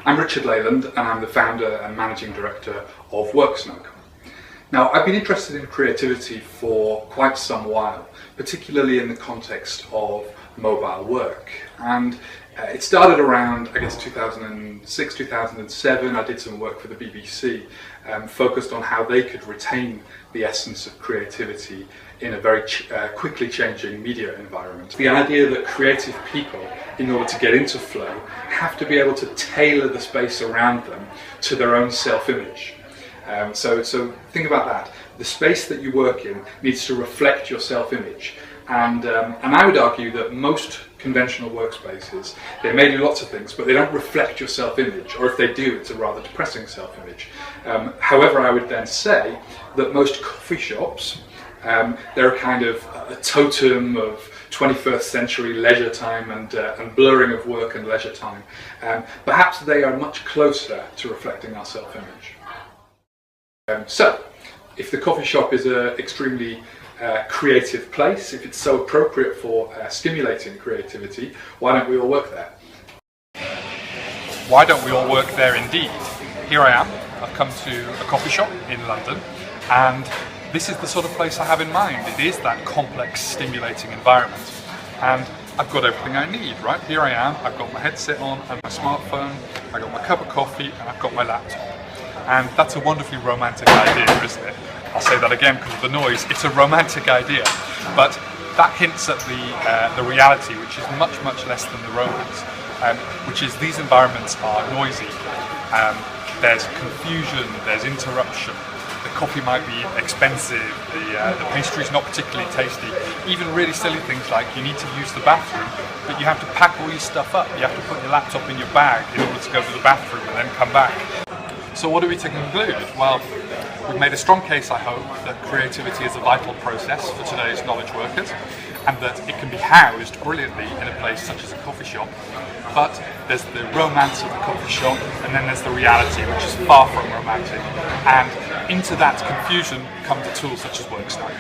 I'm Richard Leyland and I'm the founder and managing director of WorkSnug. Now, I've been interested in creativity for quite some while, particularly in the context of mobile work. And it started around, I guess, 2006, 2007. I did some work for the BBC, focused on how they could retain the essence of creativity in a very quickly changing media environment. The idea that creative people, in order to get into flow, have to be able to tailor the space around them to their own self-image. So think about that. The space that you work in needs to reflect your self-image. And I would argue that most conventional workspaces, they may do lots of things, but they don't reflect your self-image, or if they do, it's a rather depressing self-image. However, I would then say that most coffee shops, they're a kind of a totem of 21st century leisure time and blurring of work and leisure time. Perhaps they are much closer to reflecting our self-image. So, if the coffee shop is an extremely creative place, if it's so appropriate for stimulating creativity, why don't we all work there? Why don't we all work there indeed? Here I am, I've come to a coffee shop in London, and this is the sort of place I have in mind. It is that complex, stimulating environment. And I've got everything I need, right? Here I am, I've got my headset on and my smartphone, I've got my cup of coffee and I've got my laptop. And that's a wonderfully romantic idea, isn't it? I'll say that again because of the noise. It's a romantic idea, but that hints at the reality, which is much, much less than the romance, which is these environments are noisy. There's confusion, there's interruption. The coffee might be expensive, the pastry's not particularly tasty. Even really silly things like you need to use the bathroom, but you have to pack all your stuff up. You have to put your laptop in your bag in order to go to the bathroom and then come back. So what are we to conclude? Well, we've made a strong case, I hope, that creativity is a vital process for today's knowledge workers, and that it can be housed brilliantly in a place such as a coffee shop. But there's the romance of the coffee shop, and then there's the reality, which is far from romantic. And into that confusion come the tools such as WorkSnug.